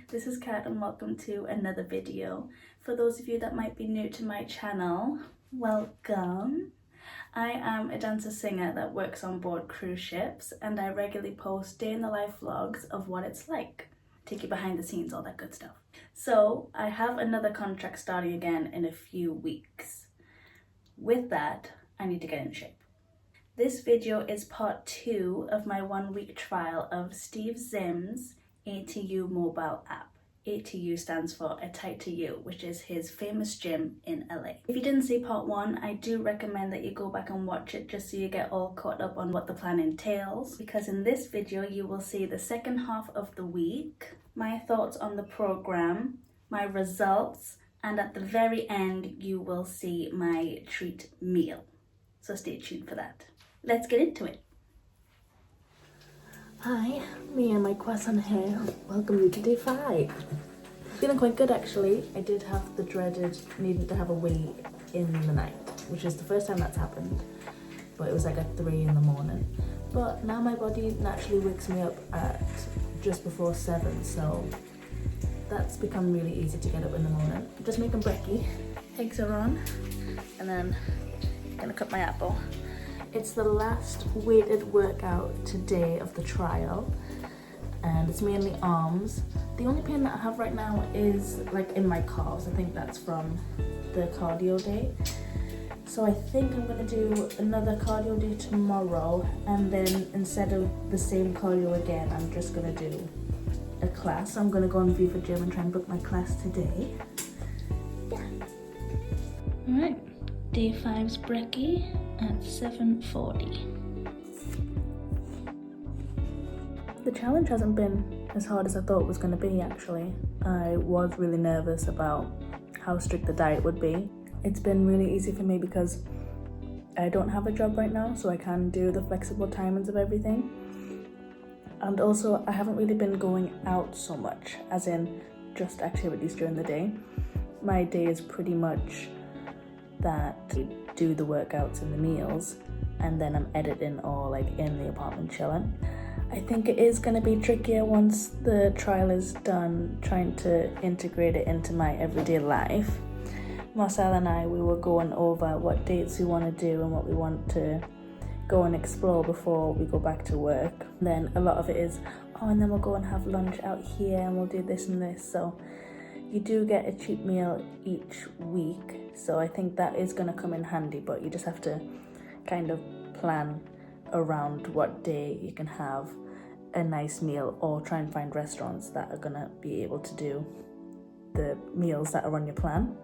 this is Kat and welcome to another video. For those of you that might be new to my channel, welcome. I am a dancer singer that works on board cruise ships and I regularly post day in the life vlogs of what it's like. Take you behind the scenes, all that good stuff. So I have another contract starting again in a few weeks. With that, I need to get in shape. This video is part 2 of my 1-week trial of Steve Zim's ATU Mobile app. ATU stands for A Tight to You, which is his famous gym in LA. If you didn't see part 1, I do recommend that you go back and watch it just so you get all caught up on what the plan entails, because in this video you will see the second half of the week, my thoughts on the program, my results, and at the very end you will see my treat meal. So stay tuned for that. Let's get into it. Hi, me and my croissant here. Welcome you to day 5. Feeling quite good actually. I did have the dreaded needing to have a wee in the night, which is the first time that's happened. But it was like at 3 in the morning. But now my body naturally wakes me up at just before 7, so that's become really easy to get up in the morning. Just making brekkie. Eggs are on, and then I'm gonna cut my apple. It's the last weighted workout today of the trial, and it's mainly arms. The only pain that I have right now is like in my calves. I think that's from the cardio day. So I think I'm gonna do another cardio day tomorrow, and then instead of the same cardio again, I'm just gonna do a class. I'm gonna go on Viva Gym and try and book my class today. Yeah. All right, day 5's brekkie at 7:40. The challenge hasn't been as hard as I thought it was going to be actually. I was really nervous about how strict the diet would be. It's been really easy for me because I don't have a job right now, so I can do the flexible timings of everything. And also I haven't really been going out so much, as in just activities during the day. My day is pretty much that I do the workouts and the meals, and then I'm editing or like in the apartment chilling. I think it is going to be trickier once the trial is done, trying to integrate it into my everyday life. Marcel and I, we were going over what dates we want to do and what we want to go and explore before we go back to work. Then a lot of it is, oh, and then we'll go and have lunch out here and we'll do this and this. So you do get a cheap meal each week, so I think that is going to come in handy, but you just have to kind of plan around what day you can have a nice meal, or try and find restaurants that are going to be able to do the meals that are on your plan.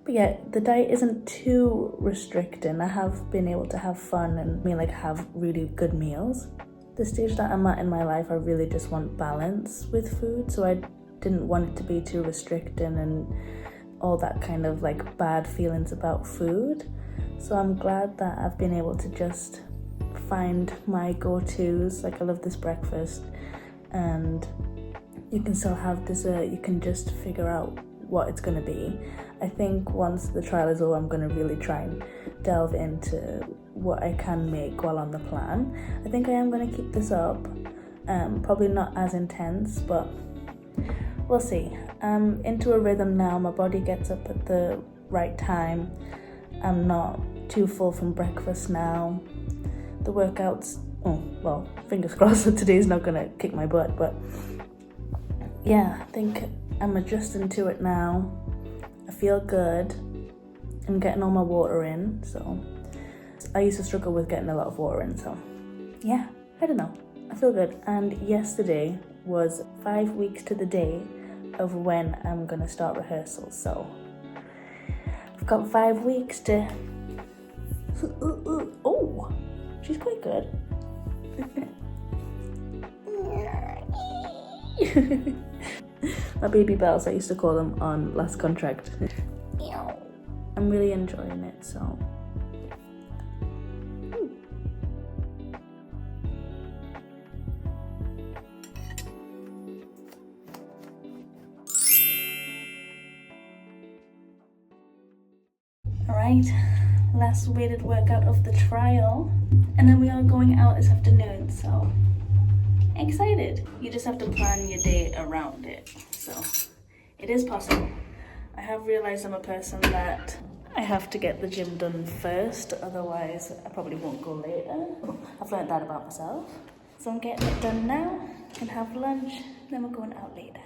But yeah, the diet isn't too restricting. I have been able to have fun and have really good meals. The stage that I'm at in my life, I really just want balance with food, so I didn't want it to be too restricting and all that kind of like bad feelings about food. So I'm glad that I've been able to just find my go-tos. Like I love this breakfast, and you can still have dessert. You can just figure out what it's going to be. I think once the trial is over, I'm going to really try and delve into what I can make while on the plan. I think I am going to keep this up, probably not as intense, but we'll see. I'm into a rhythm now. My body gets up at the right time. I'm not too full from breakfast now. The workouts, oh, well, fingers crossed that today's not gonna kick my butt, but yeah, I think I'm adjusting to it now. I feel good. I'm getting all my water in, so I used to struggle with getting a lot of water in, so yeah, I don't know. I feel good. And yesterday was 5 weeks to the day of when I'm gonna start rehearsals, so I've got 5 weeks to oh, she's quite good. My baby bells, I used to call them on last contract. I'm really enjoying it, so Alright, last weighted workout of the trial, and then we are going out this afternoon, so excited. You just have to plan your day around it. So it is possible. I have realized I'm a person that I have to get the gym done first, otherwise I probably won't go later. I've learned that about myself. So I'm getting it done now, can have lunch, then we're going out later.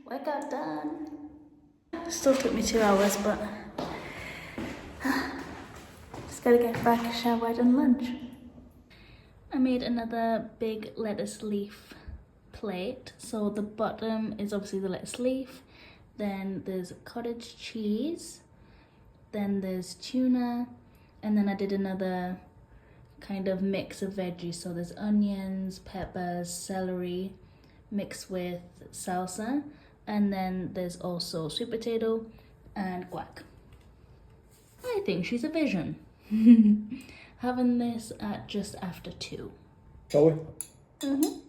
Workout done. Still took me 2 hours, but just gotta get back, showered and lunch. I made another big lettuce leaf plate. So the bottom is obviously the lettuce leaf, then there's cottage cheese, then there's tuna, and then I did another kind of mix of veggies. So there's onions, peppers, celery mixed with salsa, and then there's also sweet potato and guac. I think she's a vision. Having this at just after 2. Shall we? Mm-hmm.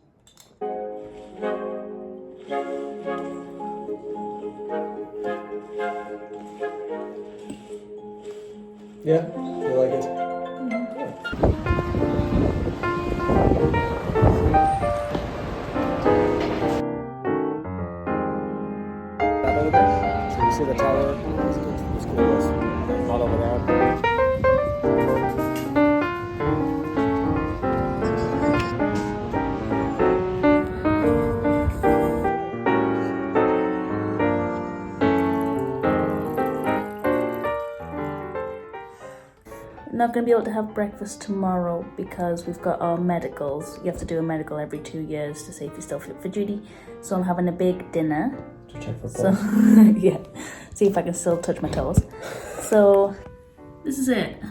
Yeah, you like it? That over there. So you see the tower? Let's go this. Not over there. Not gonna be able to have breakfast tomorrow because we've got our medicals. You have to do a medical every 2 years to see if you're still fit for duty. So I'm having a big dinner. To check for So yeah, see if I can still touch my toes. So this is it.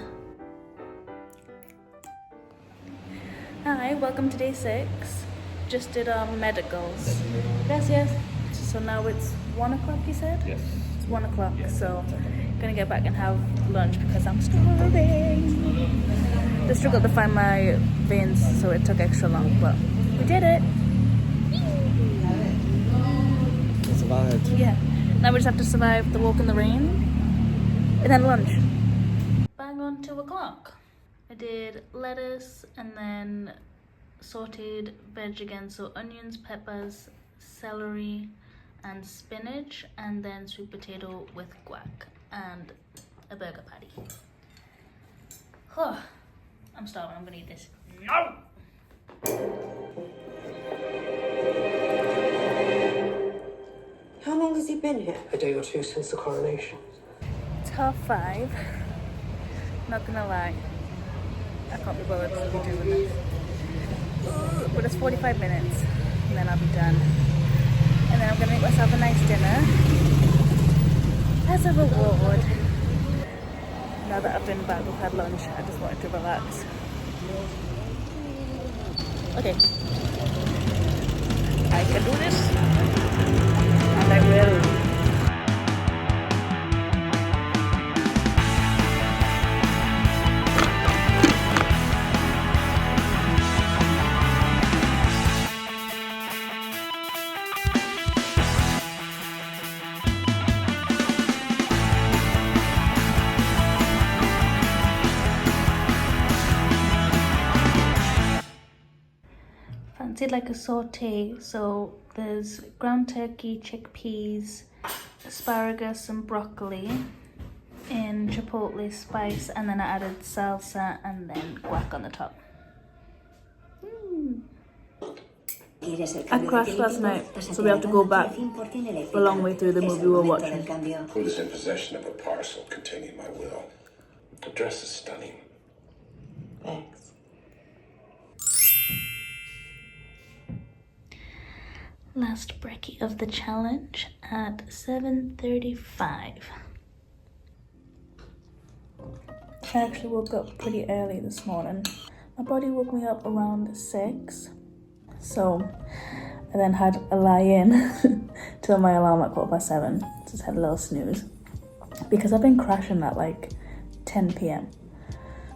Hi, welcome to day 6. Just did our medicals. Yes. So now it's 1 o'clock, you said? Yes. It's 1 o'clock, so I'm gonna get back and have lunch because I'm starving. They struggled to find my veins, so it took extra long, but we did it. We survived. Yeah. Now we just have to survive the walk in the rain and then lunch. Bang on 2 o'clock. I did lettuce and then sauteed veg again, so onions, peppers, celery and spinach, and then sweet potato with guac and a burger patty. Oh, I'm starving, I'm gonna eat this. No! How long has he been here? A day or two since the coronation. It's 5:30. Not gonna lie, I can't be bothered to be doing this. But it's 45 minutes and then I'll be done. And then I'm gonna make myself a nice dinner as a reward. Now that I've been back, we've had lunch, I just wanted to relax. Okay. I can do this. And I will. Fancied like a saute, so there's ground turkey, chickpeas, asparagus and broccoli in chipotle spice, and then I added salsa and then guac on the top. I crashed last night, so we have to go back a long way through the movie we're watching. Who is in possession of a parcel containing my will? The dress is stunning. Thanks. Last brekkie of the challenge at 7:35. I actually woke up pretty early this morning. My body woke me up around 6, so I then had a lie-in till my alarm at 7:15. Just had a little snooze because I've been crashing at like 10 p.m.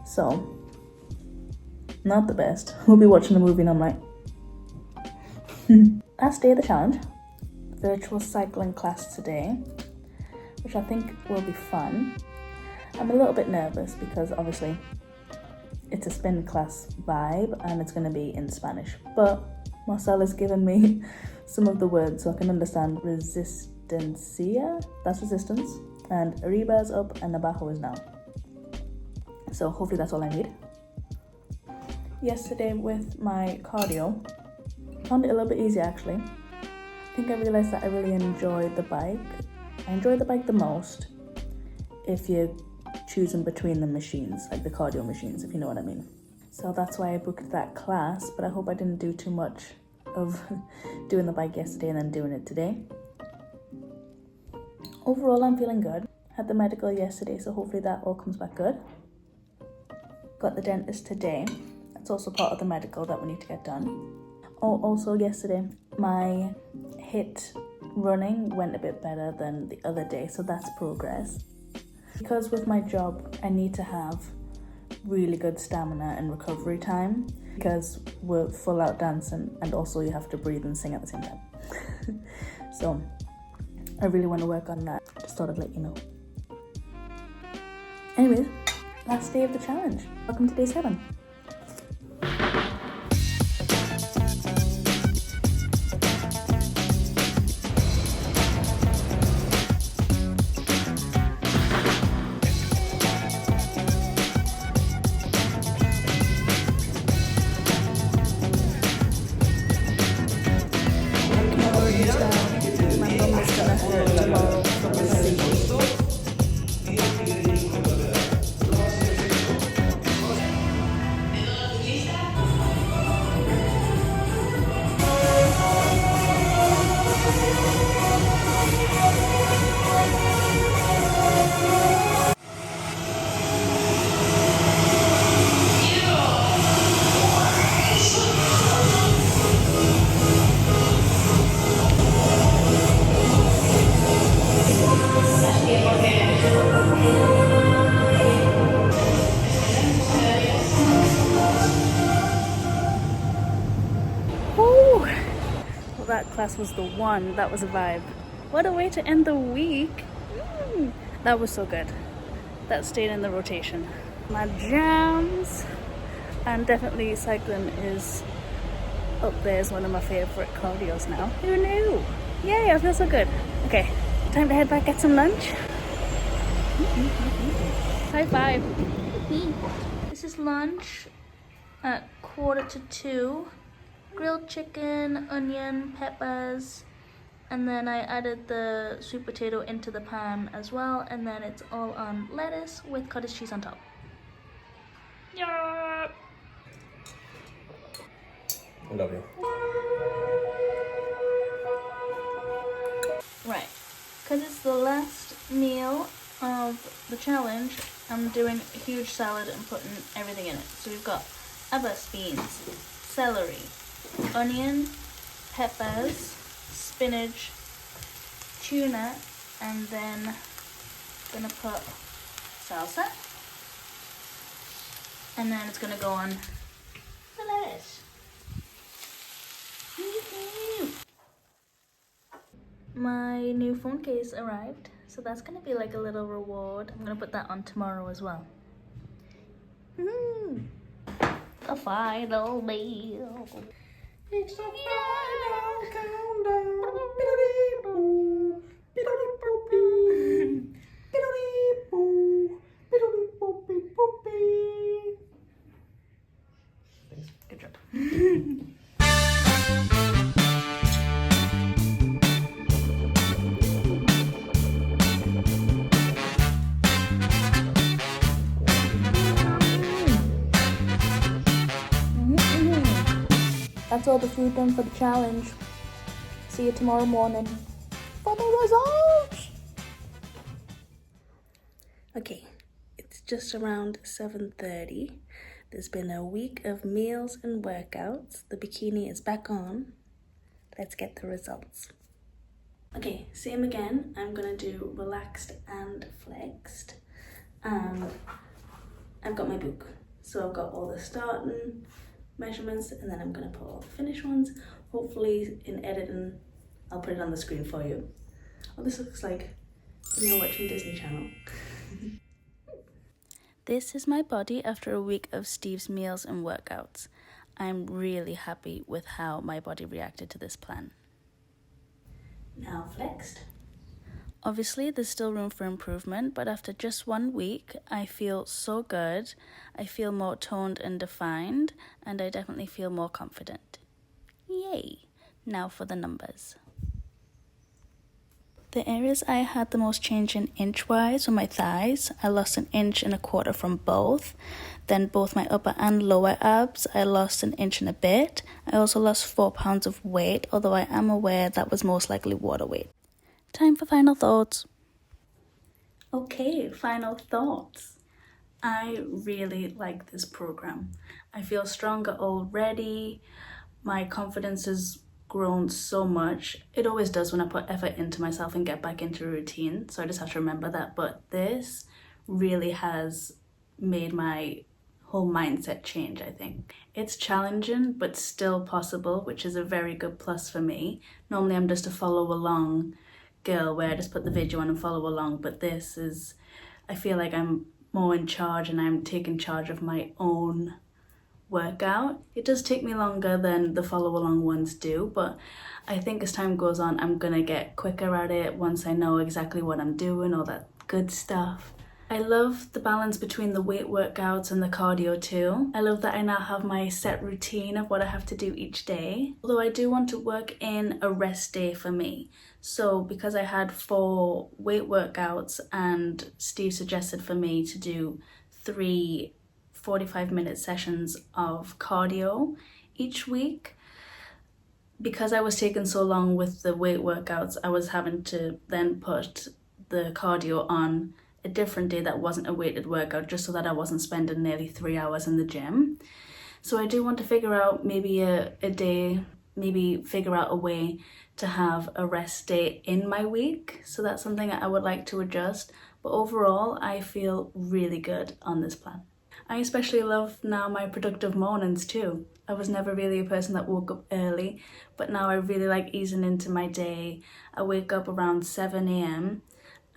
So not the best. We'll be watching the movie and I'm like last day of the challenge, virtual cycling class today, which I think will be fun. I'm a little bit nervous because obviously it's a spin class vibe and it's going to be in Spanish, but Marcel has given me some of the words so I can understand resistencia, that's resistance, and arriba is up and abajo is down. So hopefully that's all I need. Yesterday with my cardio, found it a little bit easier actually. I think I realized that I really enjoyed the bike. I enjoy the bike the most if you're choosing between the machines, like the cardio machines, if you know what I mean. So that's why I booked that class, but I hope I didn't do too much of doing the bike yesterday and then doing it today. Overall, I'm feeling good. Had the medical yesterday, so hopefully that all comes back good. Got the dentist today. That's also part of the medical that we need to get done. Oh, also yesterday, my HIIT running went a bit better than the other day, so that's progress. Because with my job, I need to have really good stamina and recovery time because we're full out dancing and also you have to breathe and sing at the same time. So I really want to work on that. Just thought I'd let you know. Anyways, last day of the challenge. Welcome to day 7. My bum is gonna hurt tomorrow from the sea. Woo! Well, that class was the one. That was a vibe. What a way to end the week. That was so good. That stayed in the rotation. My jams. And definitely cycling is up there as one of my favorite cardios now. Who knew? Yay, I feel so good. Okay, time to head back, get some lunch. High five. This is lunch at 1:45. Grilled chicken, onion, peppers, and then I added the sweet potato into the pan as well, and then it's all on lettuce with cottage cheese on top. Yeah. I love you. Right, because it's the last meal of the challenge, I'm doing a huge salad and putting everything in it. So we've got habas beans, celery, onion, peppers, spinach, tuna, and then gonna put salsa, and then it's gonna go on the lettuce. My new phone case arrived, so that's gonna be like a little reward. I'm gonna put that on tomorrow as well. The final meal. It's the final countdown. Biddle-dee-boo. Biddle-dee-boo-bee. Biddle-dee-boo. Biddle-dee-boo-bee-boo-bee. Good job. That's all the food done for the challenge. See you tomorrow morning for the results. Okay, it's just around 7:30. There's been a week of meals and workouts. The bikini is back on. Let's get the results. Okay, same again. I'm gonna do relaxed and flexed. And I've got my book. So I've got all the starting measurements and then I'm gonna put all the finished ones. Hopefully in editing, I'll put it on the screen for you. Oh, this looks like you're watching Disney Channel. This is my body after a week of Steve's meals and workouts. I'm really happy with how my body reacted to this plan. Now flexed. Obviously, there's still room for improvement, but after just 1 week, I feel so good. I feel more toned and defined, and I definitely feel more confident. Yay! Now for the numbers. The areas I had the most change in inch-wise were my thighs. I lost 1.25 inches from both. Then both my upper and lower abs, I lost 1 inch and a bit. I also lost 4 pounds of weight, although I am aware that was most likely water weight. Time for final thoughts. Okay, final thoughts. I really like this program. I feel stronger already. My confidence has grown so much. It always does when I put effort into myself and get back into a routine, so I just have to remember that. But this really has made my whole mindset change, I think. It's challenging, but still possible, which is a very good plus for me. Normally I'm just a follow along girl where I just put the video on and follow along, but this is, I feel like I'm more in charge and I'm taking charge of my own workout. It does take me longer than the follow along ones do, but I think as time goes on I'm gonna get quicker at it once I know exactly what I'm doing, all that good stuff. I love the balance between the weight workouts and the cardio too. I love that I now have my set routine of what I have to do each day. Although I do want to work in a rest day for me. So because I had 4 weight workouts and Steve suggested for me to do 3 45-minute sessions of cardio each week, because I was taking so long with the weight workouts, I was having to then put the cardio on a different day that wasn't a weighted workout, just so that I wasn't spending nearly 3 hours in the gym. So I do want to figure out maybe a day, maybe figure out a way to have a rest day in my week. So that's something I would like to adjust. But overall, I feel really good on this plan. I especially love now my productive mornings too. I was never really a person that woke up early, but now I really like easing into my day. I wake up around 7 a.m.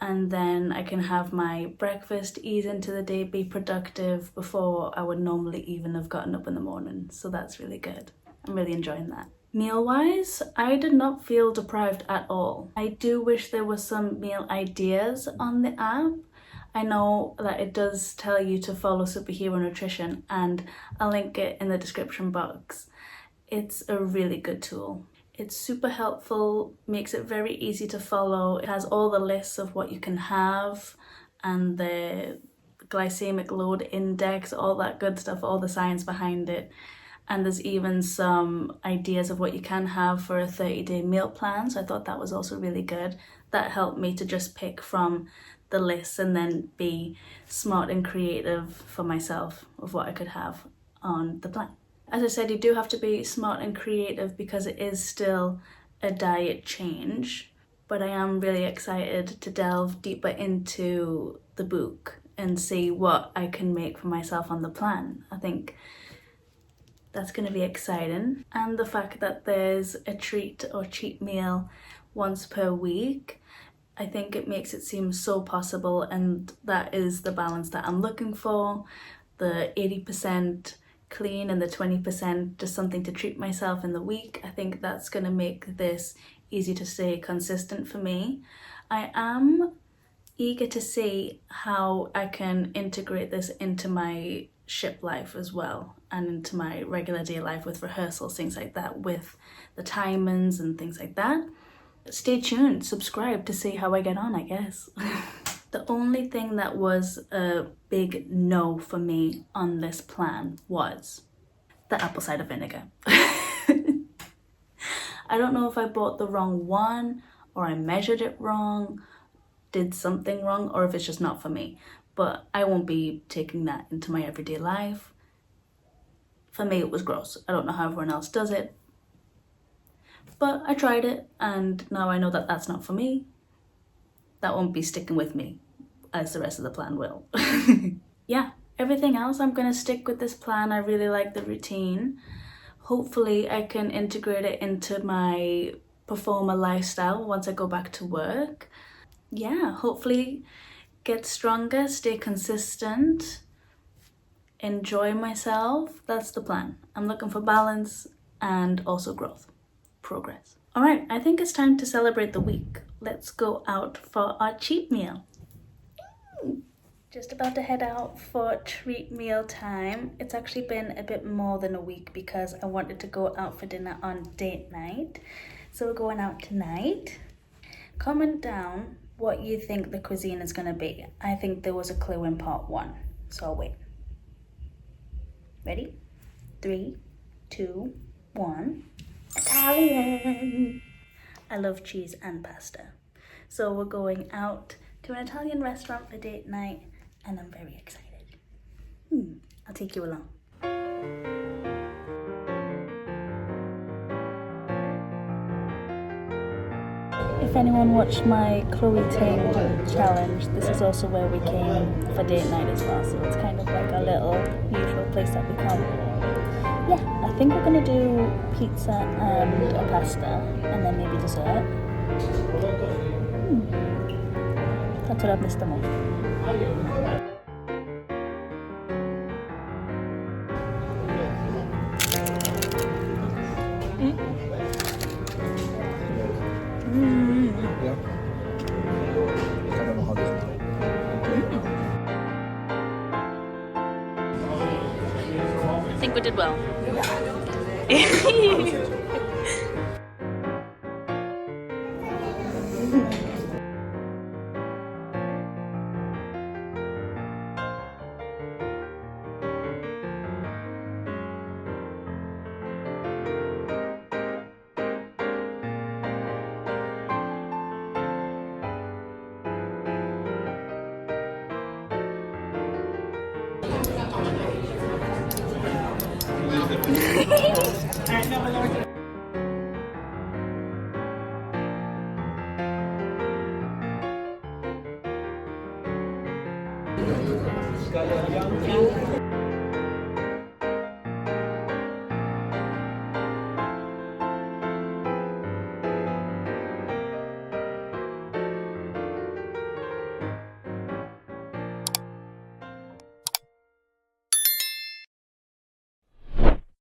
and then I can have my breakfast, ease into the day, be productive before I would normally even have gotten up in the morning. So that's really good. I'm really enjoying that. Meal-wise, I did not feel deprived at all. I do wish there was some meal ideas on the app. I know that it does tell you to follow Superhero Nutrition and I'll link it in the description box. It's a really good tool. It's super helpful, makes it very easy to follow. It has all the lists of what you can have and the glycemic load index, all that good stuff, all the science behind it. And there's even some ideas of what you can have for a 30-day meal plan. So I thought that was also really good. That helped me to just pick from the list and then be smart and creative for myself of what I could have on the plan. As I said, you do have to be smart and creative because it is still a diet change, but I am really excited to delve deeper into the book and see what I can make for myself on the plan. I think that's going to be exciting. And the fact that there's a treat or cheat meal once per week, I think it makes it seem so possible, and that is the balance that I'm looking for. The 80% clean and the 20% just something to treat myself in the week. I think that's going to make this easy to stay consistent for me. I am eager to see how I can integrate this into my ship life as well and into my regular day life with rehearsals, things like that, with the timings and things like that. Stay tuned, subscribe to see how I get on, I guess. The only thing that was a big no for me on this plan was the apple cider vinegar. I don't know if I bought the wrong one or I measured it wrong, did something wrong, or if it's just not for me. But I won't be taking that into my everyday life. For me, it was gross. I don't know how everyone else does it, but I tried it and now I know that that's not for me. That won't be sticking with me as the rest of the plan will. Yeah, everything else I'm gonna stick with this plan. I really like the routine. Hopefully I can integrate it into my performer lifestyle once I go back to work. Yeah, hopefully get stronger, stay consistent, enjoy myself. That's the plan. I'm looking for balance and also growth, progress. All right, I think it's time to celebrate the week. Let's go out for our cheat meal. Just about to head out for treat meal time. It's actually been a bit more than a week because I wanted to go out for dinner on date night. So we're going out tonight. Comment down what you think the cuisine is gonna be. I think there was a clue in part 1, so I'll wait. Ready? 3, 2, 1. Italian! I love cheese and pasta. So we're going out to an Italian restaurant for date night and I'm very excited. I'll take you along. If anyone watched my Chloe Ting challenge, this is also where we came for date night as well. So it's kind of like a little usual place that we come. Yeah, I think we're gonna do pizza and a pasta and then maybe dessert. That's what I've missed the most. Yeah. I don't know how this will go. I think we did well.